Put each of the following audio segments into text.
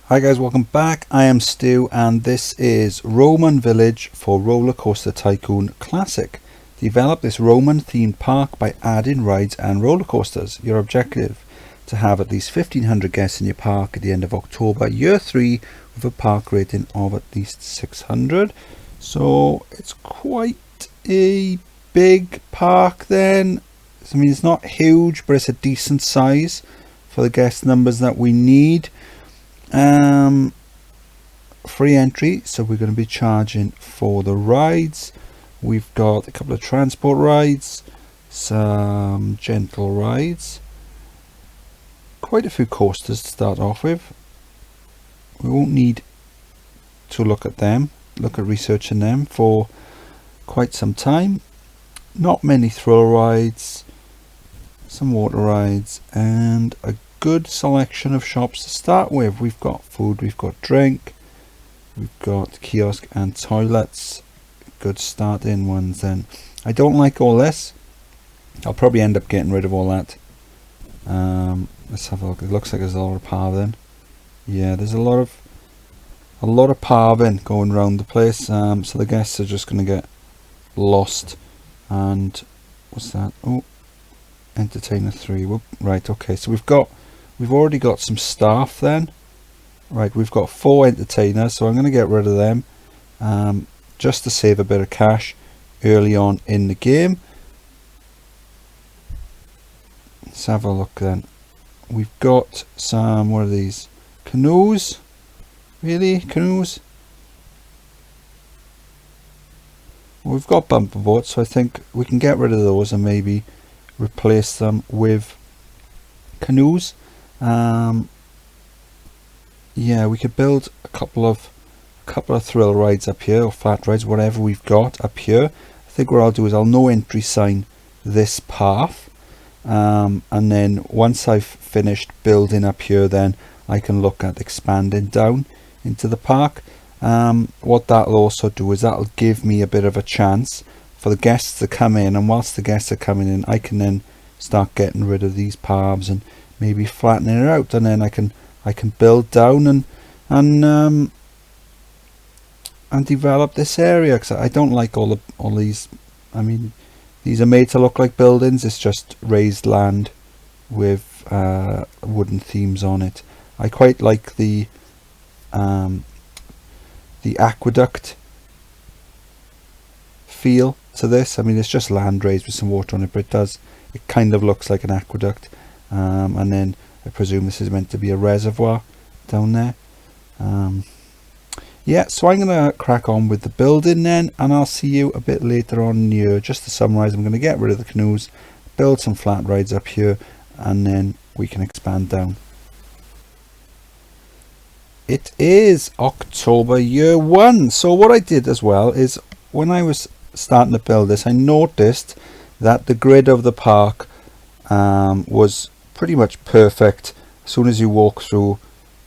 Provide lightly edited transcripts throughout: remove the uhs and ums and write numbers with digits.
Hi guys, welcome back. I am Stu and this is Roman Village for Roller Coaster Tycoon Classic. Develop this Roman themed park by adding rides and roller coasters. Your objective: to have at least 1500 guests in your park at the end of October, year 3, with a park rating of at least 600. So it's quite a big park then. I mean, it's not huge, but it's a decent size for the guest numbers that we need. Free entry, so we're going to be charging for the rides. We've got a couple of transport rides, some gentle rides, quite a few coasters to start off with. We won't need to look at researching them for quite some time. Not many thrill rides, some water rides, and a good selection of shops to start with. We've got food, we've got drink, we've got kiosk and toilets. Good starting ones then. I don't like all this. I'll probably end up getting rid of all that. Let's have a look. It looks like there's a lot of parving. Yeah, there's a lot of parving going around the place. So the guests are just going to get lost. And what's that? Oh, entertainer 3. Whoop. Right, okay, so we've already got some staff then. Right, we've got 4 entertainers, so I'm going to get rid of them just to save a bit of cash early on in the game. Let's have a look then. We've got some, what are these? Canoes? Really? Canoes? Well, we've got bumper boats, so I think we can get rid of those and maybe replace them with canoes. Yeah, we could build a couple of thrill rides up here, or flat rides, whatever we've got up here. I think what I'll do is I'll no entry sign this path, and then once I've finished building up here, then I can look at expanding down into the park. What that'll also do is that'll give me a bit of a chance for the guests to come in, and whilst the guests are coming in, I can then start getting rid of these paths and maybe flattening it out, and then I can build down and develop this area, because I don't like all these. I mean, these are made to look like buildings. It's just raised land with wooden themes on it. I quite like the aqueduct feel to this. I mean, it's just land raised with some water on it, but it kind of looks like an aqueduct. And then I presume this is meant to be a reservoir down there. Yeah, so I'm going to crack on with the building then, and I'll see you a bit later on in the year. Just to summarize, I'm going to get rid of the canoes, build some flat rides up here, and then we can expand down. It is October year 1. So what I did as well is, when I was starting to build this, I noticed that the grid of the park was pretty much perfect. As soon as you walk through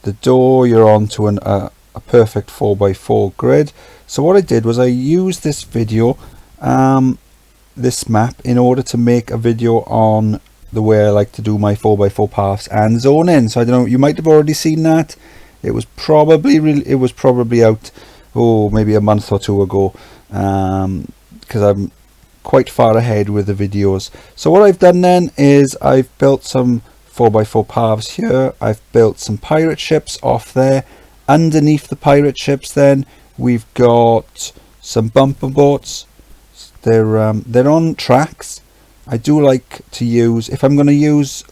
the door, you're onto a perfect 4x4 grid. So what I did was I used this video, this map, in order to make a video on the way I like to do my 4x4 paths and zoning. So I don't know, you might have already seen that. It was probably out, maybe a month or 2 ago, because I'm quite far ahead with the videos. So what I've done then is I've built some 4x4 paths here. I've built some pirate ships off there. Underneath the pirate ships then we've got some bumper boats. They're on tracks. I do like to use, if I'm going to use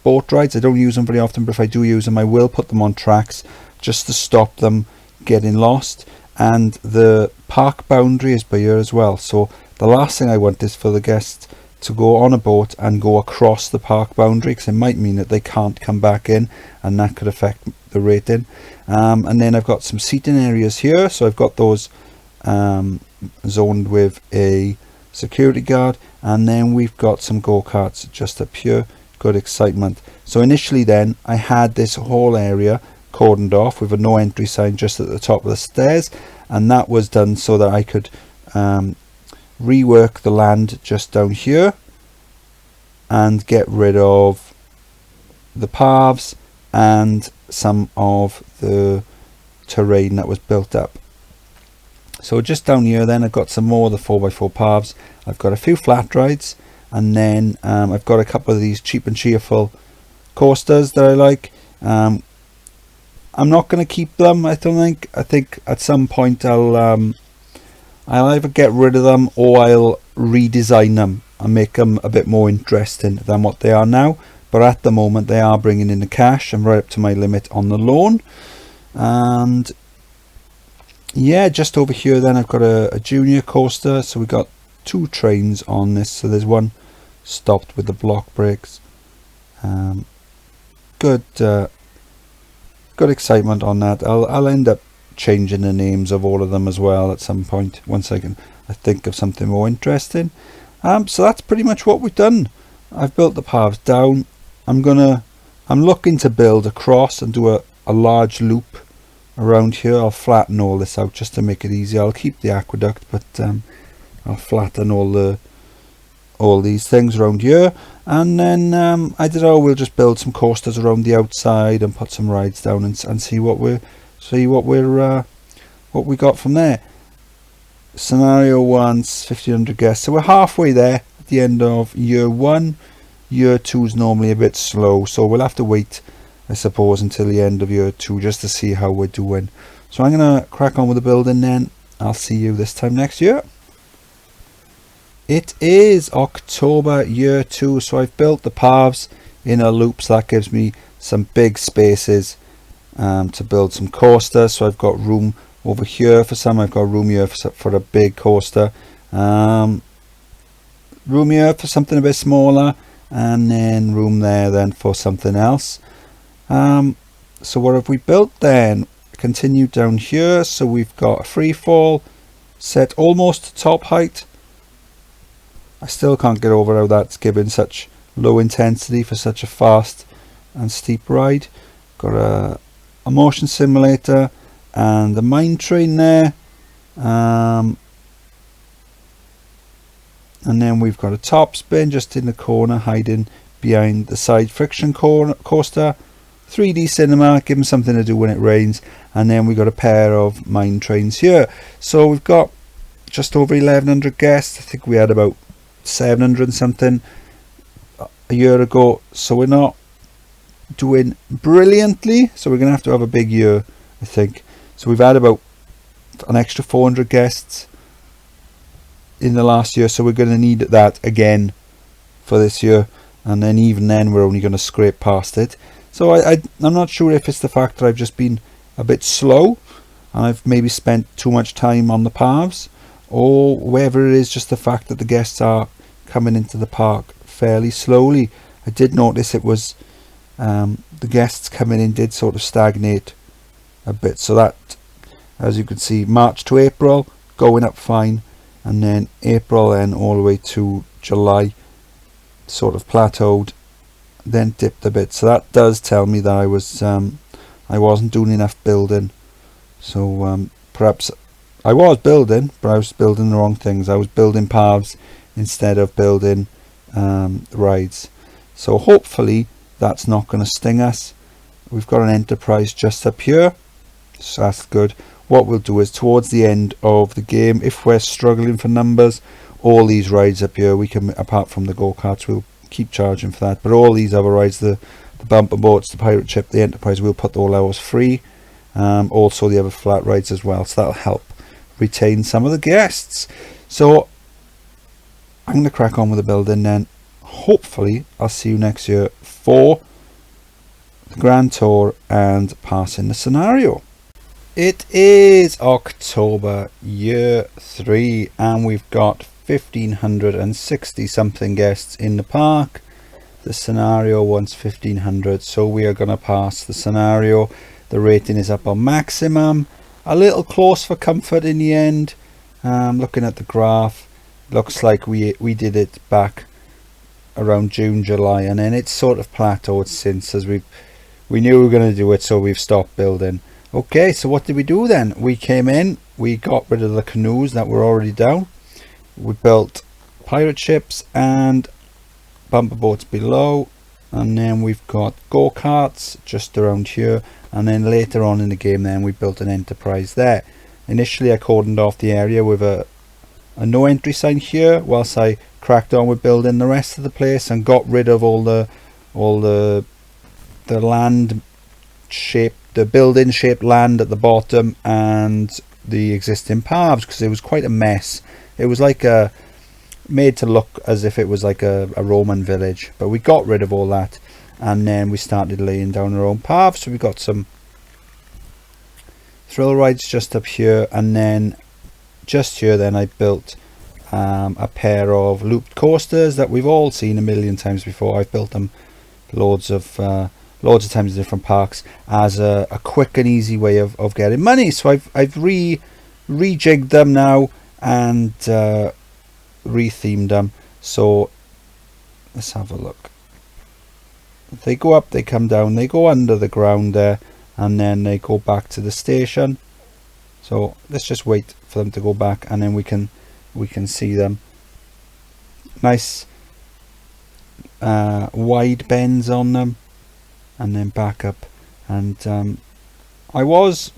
boat rides, I don't use them very often, but if I do use them, I will put them on tracks just to stop them getting lost. And the park boundary is by here as well, so the last thing I want is for the guests to go on a boat and go across the park boundary, because it might mean that they can't come back in, and that could affect the rating. And then I've got some seating areas here, so I've got those zoned with a security guard, and then we've got some go-karts just up here. Good excitement. So initially then I had this whole area cordoned off with a no entry sign just at the top of the stairs, and that was done so that I could rework the land just down here and get rid of the paths and some of the terrain that was built up. So just down here then I've got some more of the 4x4 paths. I've got a few flat rides, and then I've got a couple of these cheap and cheerful coasters that I like. I'm not going to keep them, I don't think. I think at some point I'll either get rid of them or I'll redesign them and make them a bit more interesting than what they are now. But at the moment they are bringing in the cash. I'm right up to my limit on the loan. And yeah, just over here then I've got a junior coaster. So we've got 2 trains on this. So there's one stopped with the block brakes. Good excitement on that. I'll end up changing the names of all of them as well at some point once I think of something more interesting. So that's pretty much what we've done. I've built the paths down. I'm looking to build across and do a large loop around here. I'll flatten all this out just to make it easy. I'll keep the aqueduct, but I'll flatten all these things around here, and then we'll just build some coasters around the outside and put some rides down and see what we got from there. Scenario 1's 1500 guests, so we're halfway there at the end of year 1. Year 2 is normally a bit slow, so we'll have to wait, I suppose, until the end of year 2 just to see how we're doing. So I'm gonna crack on with the building then. I'll see you this time next year. It is October year 2, so I've built the paths in a loop, so that gives me some big spaces to build some coasters. So I've got room over here for some, I've got room here for a big coaster, room here for something a bit smaller, and then room there then for something else. So what have we built then? Continue down here, so we've got a free fall set almost to top height. I still can't get over how that's given such low intensity for such a fast and steep ride. Got a motion simulator and the mine train there, and then we've got a top spin just in the corner hiding behind the side friction coaster. 3D cinema, give them something to do when it rains. And then we've got a pair of mine trains here. So we've got just over 1100 guests. I think we had about 700 and something a year ago, so we're not doing brilliantly, so we're gonna have to have a big year, I think. So we've had about an extra 400 guests in the last year, so we're going to need that again for this year, and then even then we're only going to scrape past it. So I'm not sure if it's the fact that I've just been a bit slow and I've maybe spent too much time on the paths, or whether it is just the fact that the guests are coming into the park fairly slowly. I did notice it was the guests coming in did sort of stagnate a bit, so that, as you can see, March to April going up fine, and then April and all the way to July sort of plateaued, then dipped a bit. So that does tell me that I wasn't doing enough building. So perhaps I was building, but I was building the wrong things. I was building paths instead of building rides. So hopefully that's not going to sting us. We've got an enterprise just up here, so that's good. What we'll do is towards the end of the game, if we're struggling for numbers, all these rides up here we can, apart from the go-karts, we'll keep charging for that, but all these other rides, the bumper boats, the pirate ship, the enterprise, we'll put all ours free. Also the other flat rides as well, so that'll help retain some of the guests. So I'm going to crack on with the building then. Hopefully I'll see you next year for the Grand Tour and passing the scenario. It is October year 3 and we've got 1560 something guests in the park. The scenario wants 1500, so we are going to pass the scenario. The rating is up on maximum, a little close for comfort in the end. Looking at the graph, looks like we did it back around June, July, and then it's sort of plateaued since, as we knew we were going to do it, so we've stopped building. Okay, so what did we do then? We came in, we got rid of the canoes that were already down, we built pirate ships and bumper boats below, and then we've got go-karts just around here, and then later on in the game then we built an enterprise there. Initially I cordoned off the area with a no entry sign here, whilst I cracked on with building the rest of the place and got rid of all the land shape, the building shaped land at the bottom and the existing paths, because it was quite a mess. It was like made to look as if it was like a Roman village, but we got rid of all that, and then we started laying down our own paths. So we got some thrill rides just up here, and then just here then I built a pair of looped coasters that we've all seen a million times before. I've built them loads of times in different parks as a quick and easy way of getting money. So I've rejigged them now and rethemed them. So let's have a look. They go up, they come down, they go under the ground there, and then they go back to the station. So let's just wait for them to go back, and then we can see them. Nice wide bends on them, and then back up. And I was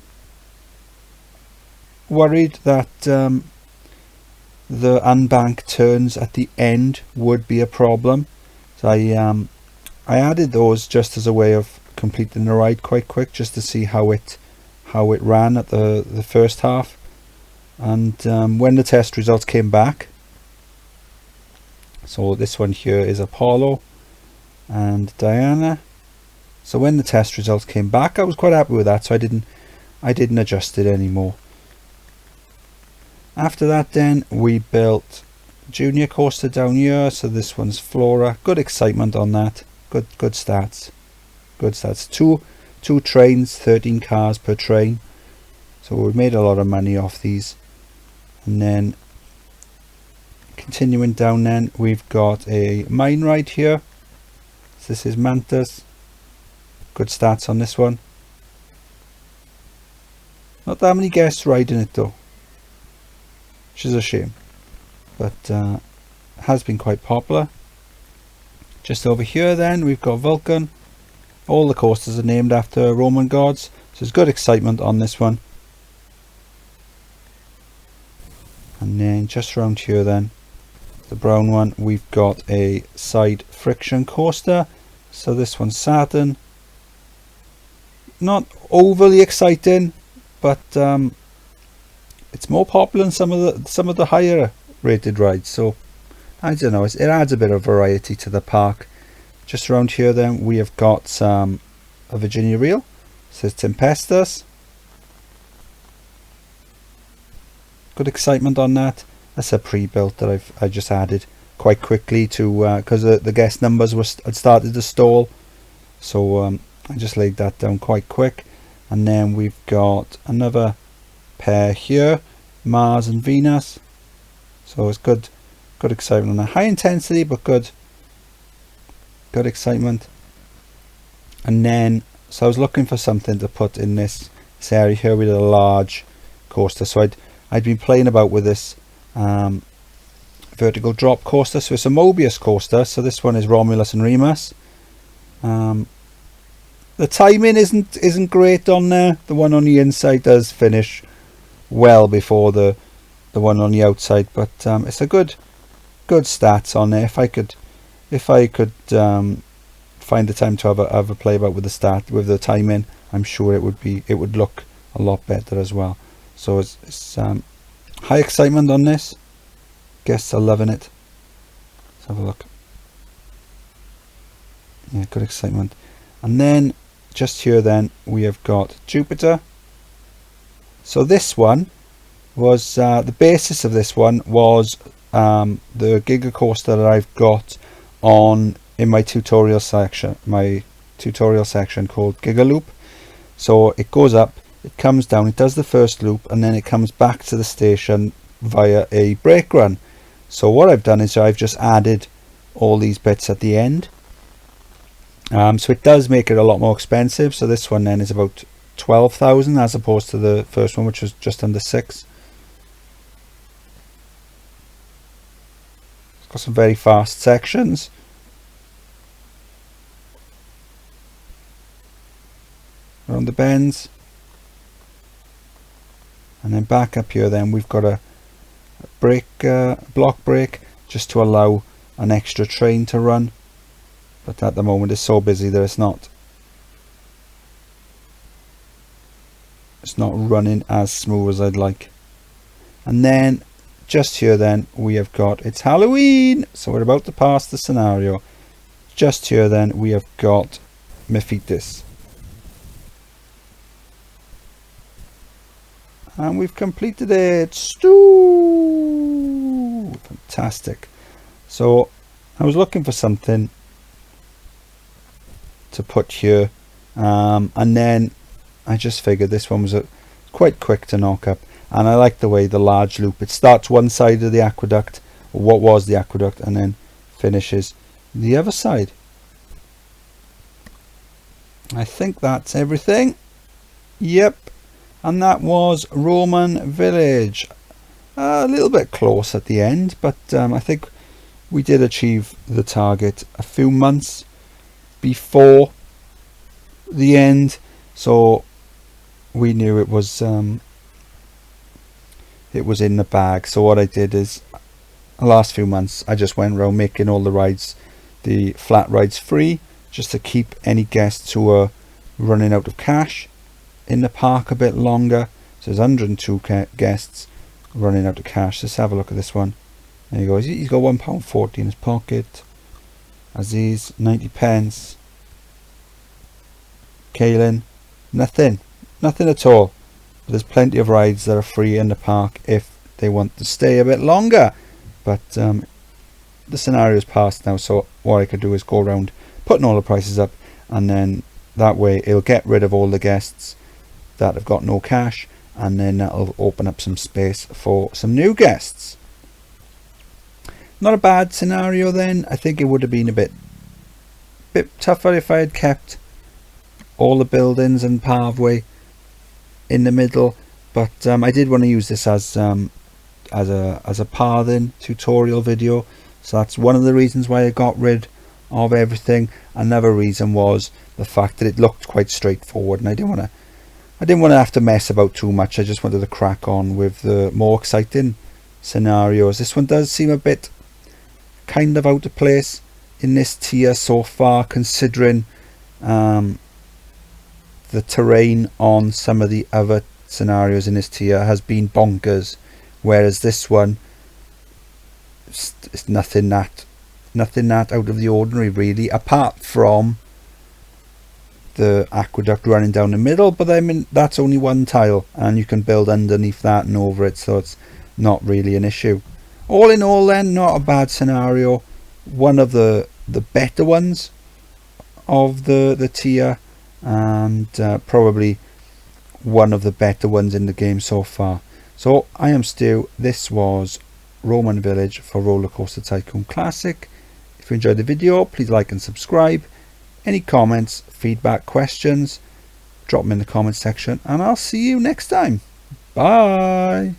worried that the unbanked turns at the end would be a problem, so I added those just as a way of completing the ride quite quick, just to see how it ran at the first half. And when the test results came back, so this one here is Apollo and Diana. So when the test results came back, I was quite happy with that, so I didn't adjust it anymore. After that then we built junior coaster down here. So this one's Flora. Good excitement on that. Good stats. Two trains, 13 cars per train. So we made a lot of money off these. And then continuing down then we've got a mine ride here. So this is Mantis. Good stats on this one. Not that many guests riding it though, which is a shame, but has been quite popular. Just over here then we've got Vulcan. All the coasters are named after Roman gods, so there's good excitement on this one. And then just around here then, the brown one, we've got a side friction coaster. So this one's Saturn. Not overly exciting, but it's more popular than some of the higher rated rides. So I don't know, it adds a bit of variety to the park. Just around here then we have got a Virginia reel. It says Tempestus. Good excitement on that. That's a pre-built that I just added quite quickly to because the guest numbers had started to stall. So I just laid that down quite quick. And then we've got another pair here, Mars and Venus. So it's good excitement on that. High intensity but good excitement. And then so I was looking for something to put in this area here with a large coaster. So I'd been playing about with this vertical drop coaster. So it's a Mobius coaster. So this one is Romulus and Remus. The timing isn't great on there. The one on the inside does finish well before the one on the outside, but it's a good stats on there. If I could find the time to have a play about with the timing, I'm sure it would look a lot better as well. So it's high excitement on this. Guests are loving it. Let's have a look. Yeah, good excitement. And then just here then we have got Jupiter. So this one was the basis of this one was the Giga coaster that I've got in my tutorial section called Giga Loop. So it goes up, it comes down, it does the first loop, and then it comes back to the station via a brake run. So what I've done is I've just added all these bits at the end. So it does make it a lot more expensive. So this one then is about 12,000 as opposed to the first one, which was just under 6. It's got some very fast sections. around the bends, and then back up here then we've got a block brake just to allow an extra train to run, but at the moment it's so busy that it's not running as smooth as I'd like. And then just here then we have got, it's Halloween, so we're about to pass the scenario. Just here then we have got Mephitis, and we've completed it. Stoo! Fantastic. So I was looking for something to put here, and then I just figured this one was quite quick to knock up, and I like the way the large loop, it starts one side of the aqueduct, or what was the aqueduct, and then finishes the other side. I think that's everything. Yep, and that was Roman Village. A little bit close at the end, but I think we did achieve the target a few months before the end, so we knew it was in the bag. So what I did is, the last few months I just went around making all the rides, the flat rides, free, just to keep any guests who are running out of cash in the park a bit longer. So there's 102 guests running out of cash. Let's have a look at this one. There you go. He's got £1.40 in his pocket. Aziz, 90 pence. Kaylin, nothing at all. But there's plenty of rides that are free in the park if they want to stay a bit longer. But the scenario is passed now, so what I could do is go around putting all the prices up, and then that way it'll get rid of all the guests that have got no cash, and then that'll open up some space for some new guests. Not a bad scenario then. I think it would have been a bit tougher if I had kept all the buildings and pathway in the middle, but I did want to use this as a pathing tutorial video, so that's one of the reasons why I got rid of everything. Another reason was the fact that it looked quite straightforward, and I didn't want to have to mess about too much. I just wanted to crack on with the more exciting scenarios. This one does seem a bit kind of out of place in this tier so far, considering the terrain on some of the other scenarios in this tier has been bonkers, whereas this one it's nothing that out of the ordinary really, apart from the aqueduct running down the middle. But I mean, that's only one tile, and you can build underneath that and over it, so it's not really an issue. All in all then, not a bad scenario. One of the better ones of the tier, and probably one of the better ones in the game so far. So I am Stu. This was Roman Village for Roller Coaster Tycoon Classic. If you enjoyed the video, please like and subscribe. Any comments, feedback, questions, drop them in the comment section, and I'll see you next time. Bye.